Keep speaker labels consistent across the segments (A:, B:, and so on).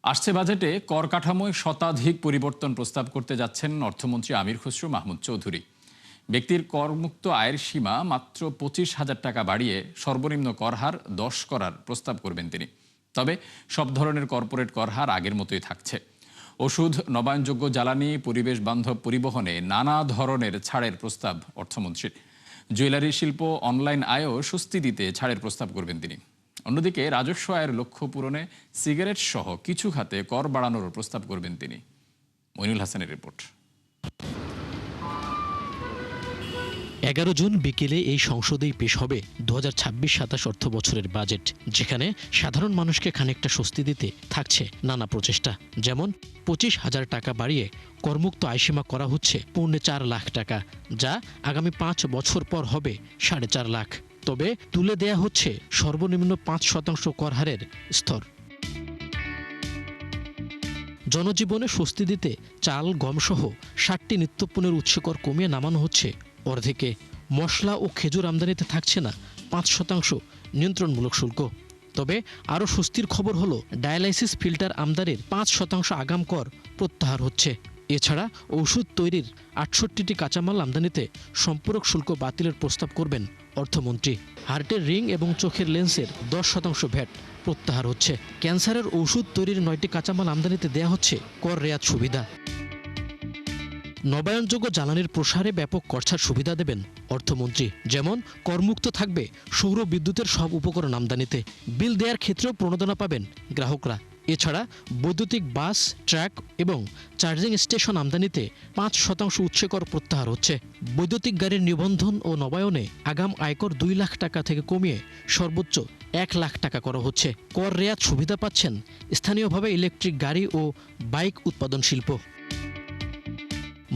A: আসছে বাজেটে কর কাঠামোয় শতাধিক পরিবর্তন প্রস্তাব করতে যাচ্ছেন অর্থমন্ত্রী আমির খসরু মাহমুদ চৌধুরী। ব্যক্তির করমুক্ত আয়ের সীমা মাত্র 25,000 টাকা বাড়িয়ে সর্বনিম্ন কর হার 10 করার প্রস্তাব করবেন তিনি। তবে সব ধরনের কর্পোরেট কর হার আগের মতোই থাকছে। ওষুধ, নবায়নযোগ্য জ্বালানি, পরিবেশ বান্ধব পরিবহনে নানা ধরনের ছাড়ের প্রস্তাব অর্থমন্ত্রীর। জুয়েলারি শিল্প, অনলাইন আয়ও স্বস্তি দিতে ছাড়ের প্রস্তাব করবেন তিনি। অন্যদিকে রাজস্ব আয়ের লক্ষ্য পূরণে সিগারেট সহ কিছু খাতে কর বাড়ানোর প্রস্তাব করবেন তিনি। মইনুল হাসানের রিপোর্ট।
B: 11 জুন বিকেলে এই সংসদেই পেশ হবে 2026-27 অর্থ বছরের বাজেট, যেখানে সাধারণ মানুষকে খানিকটা স্বস্তি দিতে থাকছে নানা প্রচেষ্টা। যেমন 25,000 টাকা বাড়িয়ে করমুক্ত আয়সীমা করা হচ্ছে 4.5 লাখ টাকা, যা আগামী 5 বছর পর হবে 4.5 লাখ। তবে তুলে দেয়া হচ্ছে সর্বনিম্ন 5% কর হারের স্তর। জনজীবনে স্বস্তি দিতে চাল, গমসহ 60টি নিত্যপণ্যের উৎসকর কমিয়ে নামানো হচ্ছে অর্ধেকে। মশলা ও খেজুর আমদানিতে থাকছে না 5% নিয়ন্ত্রণমূলক শুল্ক। তবে আরও স্বস্তির খবর হলো ডায়ালাইসিস ফিল্টার আমদানির 5% আগাম কর প্রত্যাহার হচ্ছে। এছাড়া ঔষধ তৈরির 68টি কাঁচামাল আমদানিতে সম্পূরক শুল্ক বাতিলের প্রস্তাব করবেন অর্থমন্ত্রী। হার্টের রিং এবং চোখের লেন্সের 10% ভ্যাট প্রত্যাহার হচ্ছে। ক্যান্সারের ঔষধ তৈরির 9টি কাঁচামাল আমদানিতে দেয়া হচ্ছে কর রেয়াত সুবিধা। নবায়নযোগ্য জ্বালানির প্রসারে ব্যাপক করছাড় সুবিধা দেবেন অর্থমন্ত্রী। যেমন করমুক্ত থাকবে সৌর বিদ্যুতের সব উপকরণ আমদানিতে। বিল দেওয়ার ক্ষেত্রেও প্রণোদনা পাবেন গ্রাহকরা। এছাড়া বৈদ্যুতিক বাস, ট্রাক এবং চার্জিং স্টেশন আমদানিতে 5% উৎসে কর প্রত্যাহার হচ্ছে। বৈদ্যুতিক গাড়ির নিবন্ধন ও নবায়নে আগাম আয়কর 2 লাখ টাকা থেকে কমিয়ে সর্বোচ্চ 1 লাখ টাকা করা হচ্ছে। কর রেয়াত সুবিধা পাচ্ছেন স্থানীয়ভাবে ইলেকট্রিক গাড়ি ও বাইক উৎপাদন শিল্প।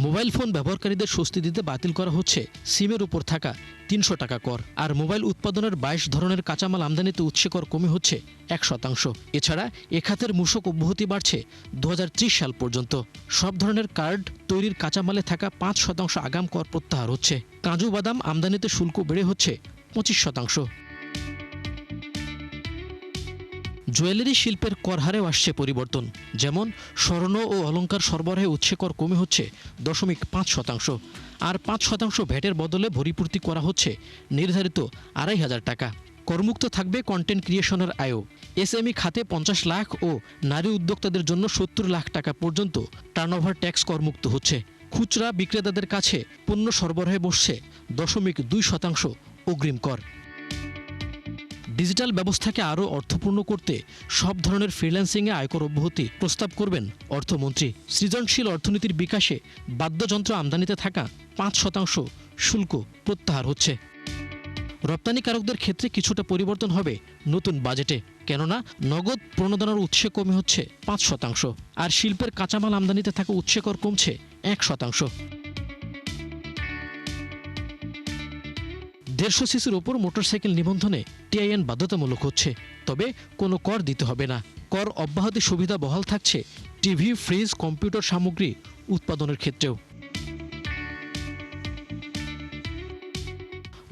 B: মোবাইল ফোন ব্যবহারকারীদের স্বস্তি দিতে বাতিল করা হচ্ছে সিমের উপর থাকা 300 টাকা কর। আর মোবাইল উৎপাদনের 22 ধরনের কাঁচামাল আমদানিতে উৎসে কর কমে হচ্ছে 1%। এছাড়া এ খাতের মূসক অব্যাহতি বাড়ছে 2030 সাল পর্যন্ত। সব ধরনের কার্ড তৈরির কাঁচামালে থাকা 5% আগাম কর প্রত্যাহার হচ্ছে। কাজু বাদাম আমদানিতে শুল্ক বেড়ে হচ্ছে 25%। জুয়েলারি শিল্পের কর হারেও আসছে পরিবর্তন। যেমন স্বর্ণ ও অলংকার সরবরাহে উৎসে কর কমে হচ্ছে 0.5%। আর 5% ভ্যাটের বদলে ভরিপূর্তি করা হচ্ছে নির্ধারিত 2,500 টাকা। করমুক্ত থাকবে কন্টেন্ট ক্রিয়েশনের আয়ও। এসএমই খাতে 50 লাখ ও নারী উদ্যোক্তাদের জন্য 70 লাখ টাকা পর্যন্ত টার্নওভার ট্যাক্স করমুক্ত হচ্ছে। খুচরা বিক্রেতাদের কাছে পণ্য সরবরাহে বসছে 0.2% অগ্রিম কর। ডিজিটাল ব্যবস্থাকে আরও অর্থপূর্ণ করতে সব ধরনের ফ্রিল্যান্সিংয়ে আয়কর অব্যাহতি প্রস্তাব করবেন অর্থমন্ত্রী। সৃজনশীল অর্থনীতির বিকাশে বাদ্যযন্ত্র আমদানিতে থাকা 5% শুল্ক প্রত্যাহার হচ্ছে। রপ্তানিকারকদের ক্ষেত্রে কিছুটা পরিবর্তন হবে নতুন বাজেটে, কেননা নগদ প্রণোদনার উৎসে কমে হচ্ছে 5%। আর শিল্পের কাঁচামাল আমদানিতে থাকা উৎসে কর কমছে 1%। 150 সিসির ওপর মোটরসাইকেল নিবন্ধনে টিআইএন বাধ্যতামূলক হচ্ছে। তবে কোনো কর দিতে হবে না। কর অব্যাহতি সুবিধা বহাল থাকছে টিভি, ফ্রিজ, কম্পিউটার সামগ্রী উৎপাদনের ক্ষেত্রেও।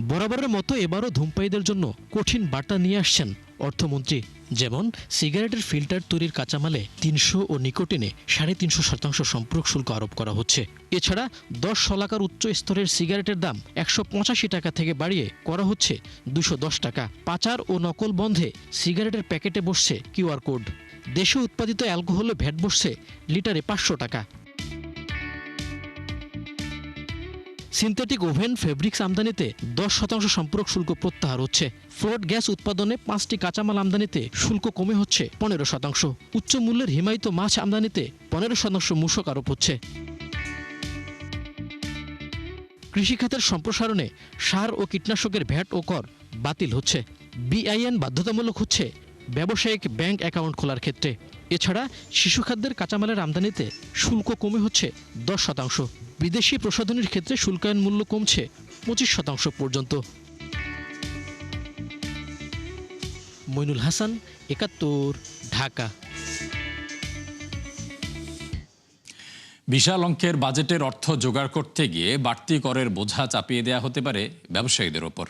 B: বরাবরের মতো এবারও ধূমপায়ীদের জন্য কঠিন বার্তা নিয়ে আসছেন অর্থমন্ত্রী। যেমন সিগারেটের ফিল্টার তৈরির কাঁচামালে 300 ও নিকোটিনে 350% সম্পূরক শুল্ক আরোপ করা হচ্ছে। এছাড়া 10 শলাকার উচ্চ স্তরের সিগারেটের দাম 185 টাকা থেকে বাড়িয়ে করা হচ্ছে 210 টাকা। পাচার ও নকল বন্ধে সিগারেটের প্যাকেটে বসছে কিউআর কোড। দেশে উৎপাদিত অ্যালকোহলে ভ্যাট বসছে লিটারে 500 টাকা। সিনথেটিক ওভেন, ফেব্রিক্স আমদানিতে 10% সম্পূরক শুল্ক প্রত্যাহার হচ্ছে। ফ্লোট গ্যাস উৎপাদনে 5টি কাঁচামাল আমদানিতে শুল্ক কমে হচ্ছে 15%। উচ্চ মূল্যের হিমায়িত মাছ আমদানিতে 15% মূসক আরোপ হচ্ছে। কৃষিখাতের সম্প্রসারণে সার ও কীটনাশকের ভ্যাট ও কর বাতিল হচ্ছে। বিআইএন বাধ্যতামূলক হচ্ছে ব্যবসায়িক ব্যাংক অ্যাকাউন্ট খোলার ক্ষেত্রে। এছাড়া শিশুখাদ্যের কাঁচামালের আমদানিতে শুল্ক কমে হচ্ছে 10%। বিদেশি প্রসাধনীর ক্ষেত্রে শুল্কায়ন মূল্য কমছে 25% পর্যন্ত। মইনুল হাসান, 71, ঢাকা।
A: বিশাল অঙ্কের বাজেটের অর্থ জোগাড় করতে গিয়ে বাড়তি করের বোঝা চাপিয়ে দেওয়া হতে পারে ব্যবসায়ীদের ওপর।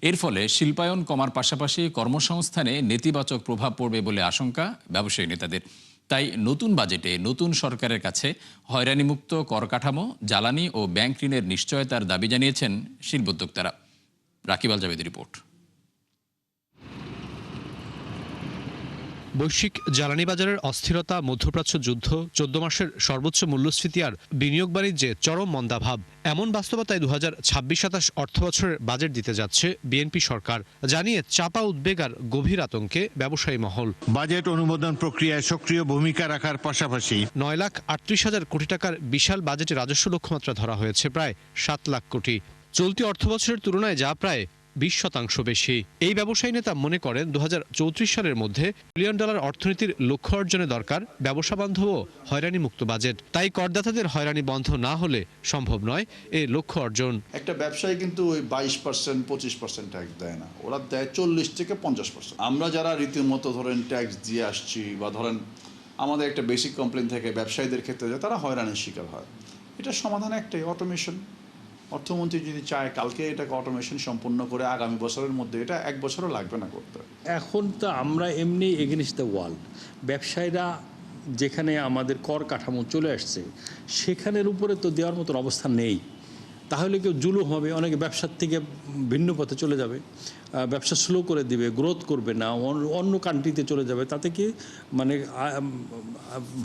A: এর ফলে শিল্পায়ন কমার পাশাপাশি কর্মসংস্থানে নেতিবাচক প্রভাব পড়বে বলে আশঙ্কা ব্যবসায়ী নেতাদের। তাই নতুন বাজেটে নতুন সরকারের কাছে হয়রানিমুক্ত কর কাঠামো, জ্বালানি ও ব্যাংক ঋণের নিশ্চয়তার দাবি জানিয়েছেন শিল্পোদ্যোক্তারা। রাকিব আল জাবেদের রিপোর্ট।
C: বৈশ্বিক জ্বালানি বাজারের অস্থিরতা, মধ্যপ্রাচ্য যুদ্ধ, 14 মাসের সর্বোচ্চ মূল্যস্ফীতি আর বিনিয়োগ বাণিজ্যে চরম মন্দাভাব, এমন বাস্তবতায় 2026-27 অর্থবছরের বাজেট দিতে যাচ্ছে বিএনপি সরকার, জানিয়ে চাপা উদ্বেগ আর গভীর আতঙ্কে ব্যবসায়ী মহল।
D: বাজেট অনুমোদন প্রক্রিয়ায় সক্রিয় ভূমিকা রাখার পাশাপাশি
C: 9,38,000 কোটি টাকার বিশাল বাজেটে রাজস্ব লক্ষ্যমাত্রা ধরা হয়েছে প্রায় 7 লাখ কোটি, চলতি অর্থবছরের তুলনায় যা প্রায় 20% বেশি। এই ব্যবসায়ী নেতা মনে করেন 2034 সালের মধ্যে $1 বিলিয়ন অর্থনীতির লক্ষ্য অর্জনে দরকার ব্যবসা বান্ধব ও হয়রানি মুক্ত বাজেট। তাই করদাতাদের হয়রানি বন্ধ না হলে সম্ভব নয় এ লক্ষ্য অর্জন।
E: একটা ব্যবসায়ী কিন্তু ওই 22%, 25% ট্যাক্স দেয় না, ওরা দেয় 40 থেকে 50%। আমরা যারা রীতিমতো ধরেন ট্যাক্স দিয়ে আসছি, বা ধরেন আমাদের একটা বেসিক কমপ্লেন থেকে ব্যবসায়ীদের ক্ষেত্রে যে তারা হয়রানির শিকার হয়, এটার সমাধান একটাই, অটোমেশন। অর্থমন্ত্রী যদি চায় কালকে এটাকে অটোমেশন সম্পূর্ণ করে আগামী বছরের মধ্যে, এটা 1 বছরও লাগবে না করতে।
F: এখন তো আমরা এমনি এগেনস্ট দ্য ওয়ার্ল্ড, ব্যবসায়ীরা যেখানে আমাদের কর কাঠামো চলে আসছে সেখানের উপরে তো দেওয়ার মতন অবস্থা নেই। তাহলে কেউ জুলুম হবে, অনেকে ব্যবসার থেকে ভিন্ন পথে চলে যাবে, ব্যবসা স্লো করে দিবে, গ্রোথ করবে না, অন্য কান্ট্রিতে চলে যাবে, তাতে কি মানে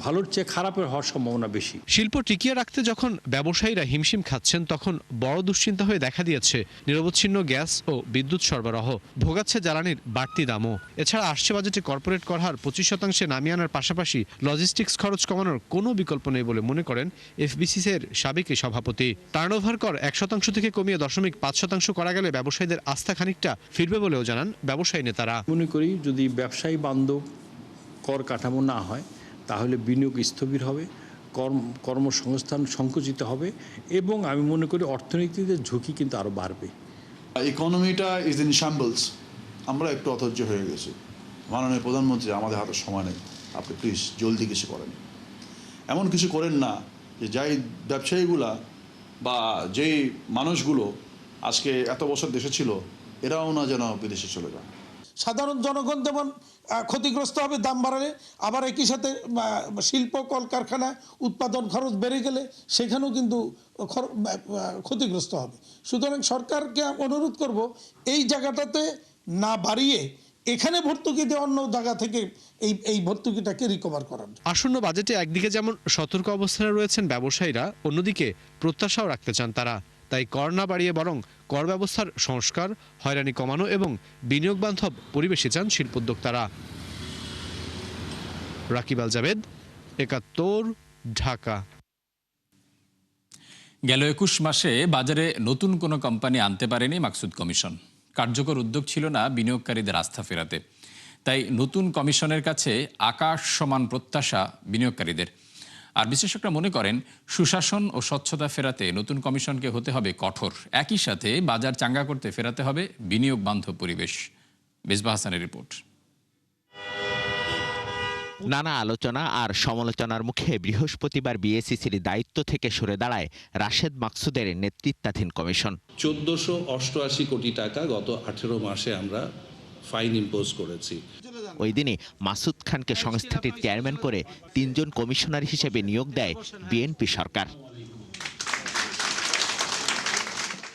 F: ভালোর চেয়ে খারাপের হওয়ার সম্ভাবনা বেশি।
C: শিল্প টিকিয়ে রাখতে যখন ব্যবসায়ীরা হিমশিম খাচ্ছেন, তখন বড় দুশ্চিন্তা হয়ে দেখা দিয়েছে নিরবচ্ছিন্ন গ্যাস ও বিদ্যুৎ সরবরাহ, ভোগাচ্ছে জ্বালানির বাড়তি দামও। এছাড়া আসছে বাজেটে কর্পোরেট কর হার 25% নামিয়ে আনার পাশাপাশি লজিস্টিক্স খরচ কমানোর কোনো বিকল্প নেই বলে মনে করেন এফবিসিসির সাবেক সভাপতি। টার্নওভার কর 1% থেকে কমিয়ে 0.5% করা গেলে ব্যবসায়ীদের আস্থা খানিকটা ফিরবে বলেও জানান ব্যবসায়ী নেতারা।
F: মনে করি যদি ব্যবসায়ী বান্ধব কর কাঠামো না হয় তাহলে বিনিয়োগ স্থবির হবে, কর্মসংস্থান সংকুচিত হবে, এবং আমি মনে করি অর্থনীতিতে ঝুঁকি কিন্তু আরও বাড়বে।
E: ইকোনমিটা ইজ ইন শাম্বলস। আমরা একটু অধৈর্য হয়ে গেছি। মাননীয় প্রধানমন্ত্রী, আমাদের হাতে সময় নেই, আপনি প্লিজ জলদি কিছু করেন। এমন কিছু করেন না যে যাই ব্যবসায়ীগুলা বা যেই মানুষগুলো আজকে এত বছর দেশে ছিল, এরাও না যেন বিদেশে চলে যায়।
G: সাধারণ জনগণ যেমন ক্ষতিগ্রস্ত হবে দাম বাড়ালে, আবার একই সাথে শিল্প কলকারখানা উৎপাদন খরচ বেড়ে গেলে সেখানেও কিন্তু ক্ষতিগ্রস্ত হবে। সুতরাং সরকারকে অনুরোধ করব এই জায়গাটাতে না বাড়িয়ে এখানে ভর্তুকি দিয়ে অন্য জায়গা থেকে এই ভর্তুকিটাকে রিকভার করার।
C: আসন্ন বাজেটে একদিকে যেমন সতর্ক অবস্থানে রয়েছেন ব্যবসায়ীরা, অন্যদিকে প্রত্যাশাও রাখতে চান তারা। তাই কর না বাড়িয়ে বরং কর ব্যবস্থার সংস্কার, হয়রানি কমানো এবং বিনিয়োগ বান্ধব পরিবেশে চান শিল্পোদ্যোক্তারা। রাকিব আল জাবেদ, 71, ঢাকা।
A: গেল 21 মাসে বাজারে নতুন কোনো কোম্পানি আনতে পারেনি মাকসুদ কমিশন। কার্যকর উদ্যোগ ছিল না বিনিয়োগকারীদের আস্থা ফেরাতে। তাই নতুন কমিশনের কাছে আকাশ সমান প্রত্যাশা বিনিয়োগকারীদের। আর বিশ্লেষকরা মনে করেন সুশাসন ও স্বচ্ছতা ফেরাতে নতুন কমিশনকে হতে হবে কঠোর, একই সাথে বাজার চাঙ্গা করতে ফেরাতে হবে বিনিয়োগ বান্ধব পরিবেশ। মেজবা হাসানের রিপোর্ট।
H: নানা আলোচনা আর সমালোচনার মুখে বৃহস্পতিবার বিএসইসির দায়িত্ব থেকে সরে দাঁড়ায় রাশেদ মাকসুদের নেতৃত্বাধীন কমিশন।
I: 1488 কোটি টাকা গত 18 মাসে আমরা ফাইন ইম্পোজ করেছি।
H: ওই দিনই মাসুদ খানকে সংস্থাটির চেয়ারম্যান করে 3 জন কমিশনার হিসেবে নিয়োগ দেয় বিএনপি সরকার।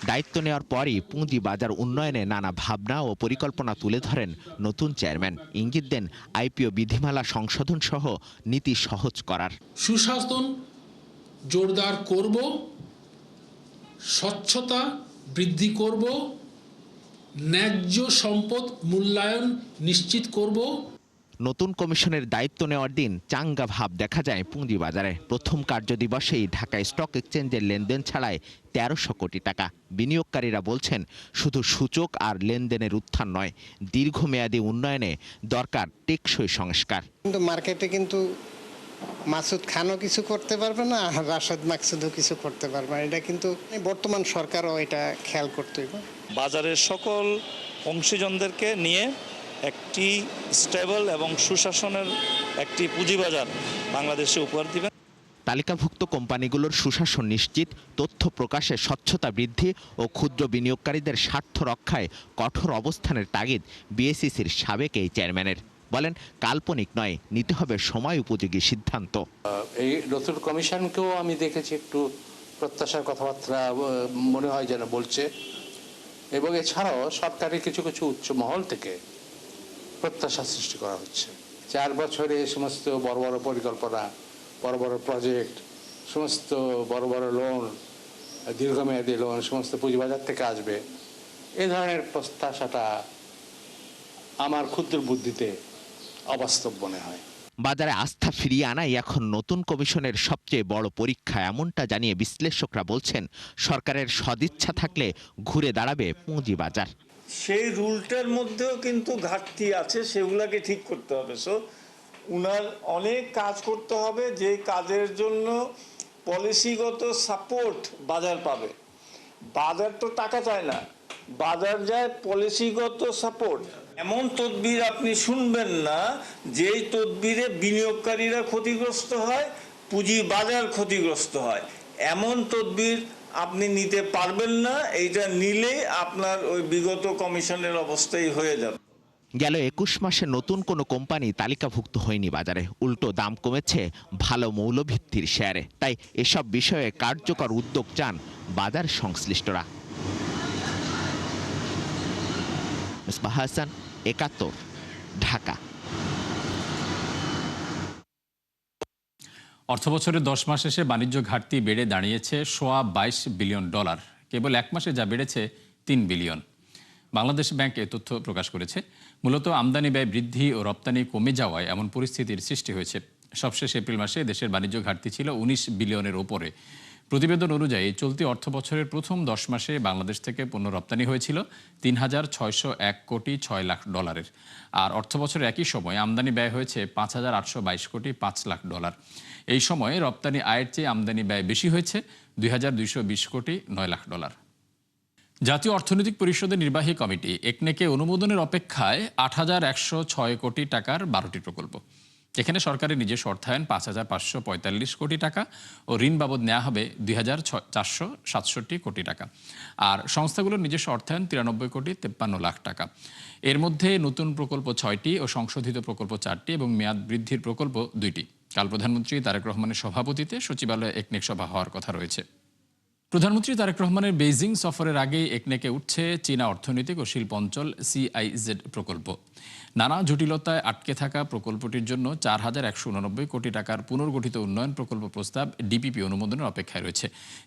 H: দায়িত্ব নেওয়ার পরই পুঁজি বাজার উন্নয়নে নানা ভাবনা ও পরিকল্পনা তুলে ধরেন নতুন চেয়ারম্যান। ইঙ্গিত দেন আইপিও বিধিমালা সংশোধন সহ নীতি সহজ করার।
J: সুশাসন জোরদার করব, স্বচ্ছতা বৃদ্ধি করব, ন্যায্য সম্পদ মূল্যায়ন নিশ্চিত করব।
H: নতুন কমিশনের দায়িত্ব নেওয়ার দিন চাঙ্গা ভাব দেখা যায় পুঁজিবাজারে। প্রথম কার্যদিবসেই ঢাকা স্টক এক্সচেঞ্জের লেনদেন ছাড়ায় 1300 কোটি টাকা। বিনিয়োগকারীরা বলছেন শুধু সূচক আর লেনদেনের উত্থান নয়, দীর্ঘমেয়াদী উন্নয়নে দরকার টেকসই সংস্কার।
K: কিন্তু মার্কেটে কিন্তু মাসুদ খানও কিছু করতে পারবে না, আর রাশেদ মাকসুদও কিছু করতে পারবে না। এটা কিন্তু বর্তমান সরকারও এটা খেয়াল করতে হবে।
L: বাজারের সকল অংশীজনদেরকে নিয়ে একটি স্টেবল এবং সুশাসনের একটি পুঁজিবাজার বাংলাদেশে উপহার দিবেন।
H: তালিকাভুক্ত কোম্পানিগুলোর সুশাসন নিশ্চিত, তথ্য প্রকাশে স্বচ্ছতা বৃদ্ধি ও ক্ষুদ্র বিনিয়োগকারীদের স্বার্থ রক্ষায় কঠোর অবস্থানের তাগিদ বিএসইসির সাবেক এই চেয়ারম্যানের। বলেন কাল্পনিক নয়, নিতে হবে সময় উপযোগী সিদ্ধান্ত।
M: এই নতুন কমিশনকেও আমি দেখেছি একটু প্রত্যাশার কথাবার্তা মনে হয় যেন বলছে, এবং এছাড়াও সরকারের কিছু কিছু উচ্চ মহল থেকে প্রত্যাশা সৃষ্টি করা হচ্ছে। 4 বছরে সমস্ত বড় বড় পরিকল্পনা, বড় বড় প্রজেক্ট, সমস্ত বড় বড় লোন, দীর্ঘমেয়াদী লোন সমস্ত পুঁজিবাজার থেকে আসবে, এই ধরনের প্রত্যাশাটা আমার ক্ষুদ্র বুদ্ধিতে অবাস্তব মনে হয়।
H: বাজারে আস্থা ফিরিয়ে আনাই এখন নতুন কমিশনের সবচেয়ে বড় পরীক্ষা, এমনটা জানিয়ে বিশ্লেষকরা বলছেন সরকারের সদিচ্ছা থাকলে ঘুরে দাঁড়াবে পুঁজিবাজার।
N: সেই রুলটার মধ্যেও কিন্তু ঘাটতি আছে, সেগুলোকে ঠিক করতে হবে। সো উনার অনেক কাজ করতে হবে, যে কাজের জন্য পলিসিগত সাপোর্ট বাজার পাবে। বাজার তো টাকা চায় না, বাজার যায় পলিসিগত সাপোর্ট। এমন তদবির আপনি শুনবেন না যেই তদবিরে বিনিয়োগকারীরা ক্ষতিগ্রস্ত হয়, পুঁজি বাজার ক্ষতিগ্রস্ত হয়। এমন তদবির আপনি নিতে পারবেন না, এইটা নিলে আপনার ওই বিগত কমিশনের অবস্থাই হয়ে যাবে।
H: গেল 21 মাসে নতুন কোনো কোম্পানি তালিকাভুক্ত হয়নি বাজারে, উল্টো দাম কমেছে ভালো মৌলভিত্তির শেয়ারে। তাই এসব বিষয়ে কার্যকর উদ্যোগ চান বাজার সংশ্লিষ্টরা। মিসবাহ হাসান, 71, ঢাকা।
A: অর্থবছরের 10 মাস শেষে বাণিজ্য ঘাটতি বেড়ে দাঁড়িয়েছে $22 বিলিয়ন। কেবল 1 মাসে যা বেড়েছে 3 বিলিয়ন। বাংলাদেশ ব্যাংক এ তথ্য প্রকাশ করেছে। মূলত আমদানি ব্যয় বৃদ্ধি ও রপ্তানি কমে যাওয়ায় এমন পরিস্থিতির সৃষ্টি হয়েছে। সবশেষ এপ্রিল মাসে দেশের বাণিজ্য ঘাটতি ছিল 19 বিলিয়নের ওপরে। প্রতিবেদন অনুযায়ী চলতি অর্থবছরের প্রথম 10 মাসে বাংলাদেশ থেকে পণ্য রপ্তানি হয়েছিল $3,601 কোটি 6 লাখ। আর অর্থবছরের একই সময়ে আমদানি ব্যয় হয়েছে $5,822 কোটি 5 লাখ। এই সময়ে রপ্তানি আয়ের চেয়ে আমদানি ব্যয় বেশি হয়েছে $2,220 কোটি 9 লাখ। জাতীয় অর্থনৈতিক পরিষদের নির্বাহী কমিটি একনেকে অনুমোদনের অপেক্ষায় 8,106 কোটি টাকার 12টি প্রকল্প। এখানে সরকারের নিজস্ব অর্থায়ন 5,545 কোটি টাকা ও ঋণ বাবদ নেওয়া হবে 2,467 কোটি টাকা। আর সংস্থাগুলোর নিজস্ব অর্থায়ন 93 কোটি 53 লাখ টাকা। এর মধ্যে নতুন প্রকল্প 6টি ও সংশোধিত প্রকল্প 4টি এবং মেয়াদ বৃদ্ধির প্রকল্প 2টি। কাল প্রধানমন্ত্রী তারেক রহমানের সভাপতিত্বে সচিবালয়ে একনেক সভা হওয়ার কথা রয়েছে। প্রধানমন্ত্রী তারেক রহমানের বেইজিং সফরের আগেই একনেকে উঠছে চীনা অর্থনৈতিক ও শিল্প অঞ্চল CIZ প্রকল্প। নানা জটিলতায় আটকে থাকা প্রকল্পটির জন্য 4,189 কোটি টাকার পুনর্গঠিত উন্নয়ন প্রকল্প প্রস্তাব DPP অনুমোদনের অপেক্ষায় রয়েছে।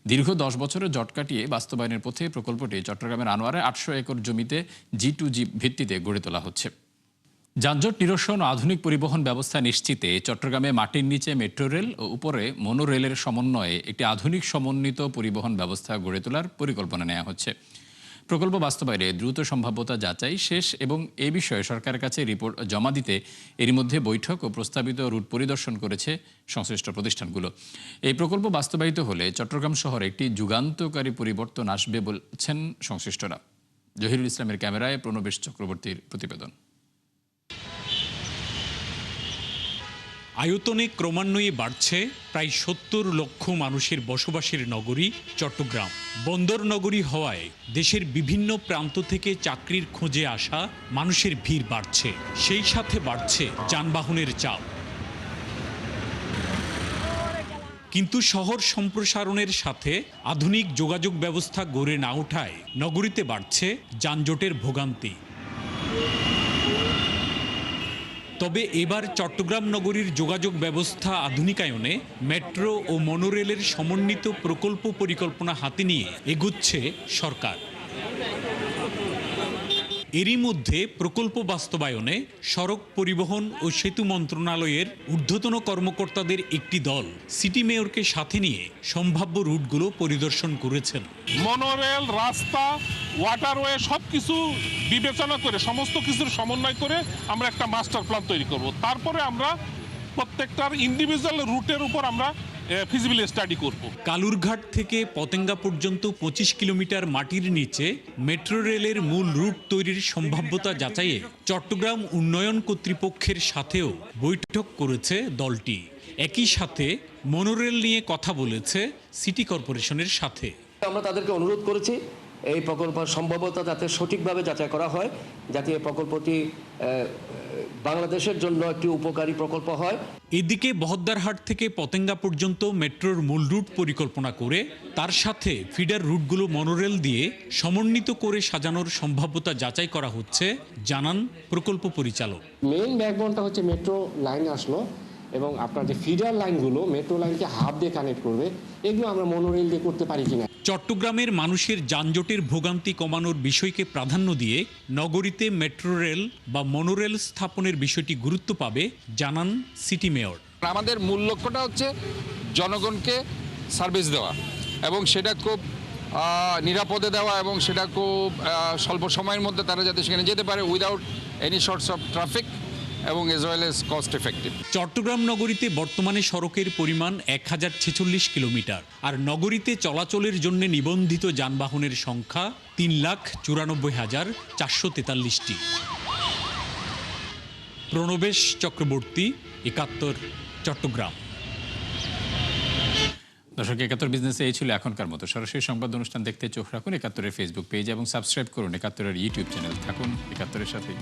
A: দীর্ঘ 10 বছরের জট কাটিয়ে বাস্তবায়নের পথে প্রকল্পটি চট্টগ্রামের আনোয়ারে 800 একর জমিতে G2G ভিত্তিতে গড়ে তোলা হচ্ছে। যানজট নিরসন ও আধুনিক পরিবহন ব্যবস্থা নিশ্চিতে চট্টগ্রামে মাটির নিচে মেট্রো রেল ও উপরে মনোরেলের সমন্বয়ে একটি আধুনিক সমন্বিত পরিবহন ব্যবস্থা গড়ে তোলার পরিকল্পনা নেওয়া হচ্ছে। প্রকল্প বাস্তবায়নে দ্রুত সম্ভাব্যতা যাচাই শেষ এবং এ বিষয়ে সরকারের কাছে রিপোর্ট জমা দিতে এরই মধ্যে বৈঠক ও প্রস্তাবিত রুট পরিদর্শন করেছে সংশ্লিষ্ট প্রতিষ্ঠানগুলো। এই প্রকল্প বাস্তবায়িত হলে চট্টগ্রাম শহরে একটি যুগান্তকারী পরিবর্তন আসবে বলছেন সংশ্লিষ্টরা। জহিরুল ইসলামের ক্যামেরায় প্রণবেশ চক্রবর্তীর প্রতিবেদন।
O: আয়তনে ক্রমান্বয়ে বাড়ছে প্রায় 70 লক্ষ মানুষের বসবাসের নগরী চট্টগ্রাম। বন্দর নগরী হওয়ায় দেশের বিভিন্ন প্রান্ত থেকে চাকরির খোঁজে আসা মানুষের ভিড় বাড়ছে, সেই সাথে বাড়ছে যানবাহনের চাপ। কিন্তু শহর সম্প্রসারণের সাথে আধুনিক যোগাযোগ ব্যবস্থা গড়ে না ওঠায় নগরীতে বাড়ছে যানজটের ভোগান্তি। তবে এবার চট্টগ্রাম নগরীর যোগাযোগ ব্যবস্থা আধুনিকায়নে মেট্রো ও মনোরেলের সমন্বিত প্রকল্প পরিকল্পনা হাতে নিয়ে এগুচ্ছে সরকার। এরই মধ্যে প্রকল্প বাস্তবায়নে সড়ক পরিবহন ও সেতু মন্ত্রণালয়ের ঊর্ধ্বতন কর্মকর্তাদের একটি দল সিটি মেয়রকে সাথে নিয়ে সম্ভাব্য রুটগুলো পরিদর্শন করেছেন।
P: মনোরেল, রাস্তা, ওয়াটারওয়ে সবকিছু বিবেচনা করে সমস্ত কিছুর সমন্বয় করে আমরা একটা মাস্টার প্ল্যান তৈরি করব। তারপরে আমরা প্রত্যেকটার ইন্ডিভিজুয়াল রুটের উপর আমরা ফিজিবিলিটি স্টাডি করব।
O: কালুরঘাট থেকে পতেঙ্গা পর্যন্ত 25 কিলোমিটার মাটির নিচে মেট্রো রেলের মূল রুট তৈরির সম্ভাব্যতা যাচাইয়ে চট্টগ্রাম উন্নয়ন কর্তৃপক্ষের সাথেও বৈঠক করেছে দলটি। একই সাথে মনোরেল নিয়ে কথা বলেছে সিটি কর্পোরেশনের সাথে।
Q: আমরা তাদেরকে অনুরোধ করেছি এই প্রকল্পের সম্ভাব্যতা যাতে সঠিকভাবে যাচাই করা হয়, যাতে এই প্রকল্পটি বাংলাদেশের জন্য একটি উপকারী প্রকল্প হয়।
O: এদিকে বহদ্দারহাট থেকে পতেঙ্গা পর্যন্ত মেট্রোর মূল রুট পরিকল্পনা করে তার সাথে ফিডার রুটগুলো মনোরেল দিয়ে সমন্বিত করে সাজানোর সম্ভাব্যতা যাচাই করা হচ্ছে, জানান প্রকল্প পরিচালক।
R: মেইন ব্যাকবোনটা হচ্ছে মেট্রো লাইন আসলো এবং আপনার যে ফিডার লাইনগুলো মেট্রো লাইনকে হাব দিয়ে কানেক্ট করবে, এগুলো আমরা মনোরেল দিয়ে করতে পারি কিনা।
O: চট্টগ্রামের মানুষের যানজটের ভোগান্তি কমানোর বিষয়কে প্রাধান্য দিয়ে নগরীতে মেট্রো রেল বা মনোরেল স্থাপনের বিষয়টি গুরুত্ব পাবে, জানান সিটি মেয়র।
S: আমাদের মূল লক্ষ্যটা হচ্ছে জনগণকে সার্ভিস দেওয়া এবং সেটা খুব নিরাপদে দেওয়া এবং সেটা খুব স্বল্প সময়ের মধ্যে তারা যাতে সেখানে যেতে পারে without any shorts of traffic এবং as well as cost effective.
O: Chattogram নগরীতে বর্তমানে সড়কের পরিমাণ 1046 কিলোমিটার, আর নগরীতে চলাচলের জন্য নিবন্ধিত যানবাহনের সংখ্যা 3,94,443টি। প্রণবেশ চক্রবর্তী, 71 চট্টগ্রাম।
A: দর্শক, 71 বিজনেসে এই ছিল এখনকার মতো। সরাসরি সংবাদ অনুষ্ঠান দেখতে চোখ রাখুন 71-এর ফেসবুক পেজ এবং সাবস্ক্রাইব করুন 71-এর ইউটিউব চ্যানেল। থাকুন 71-এর সাথেই।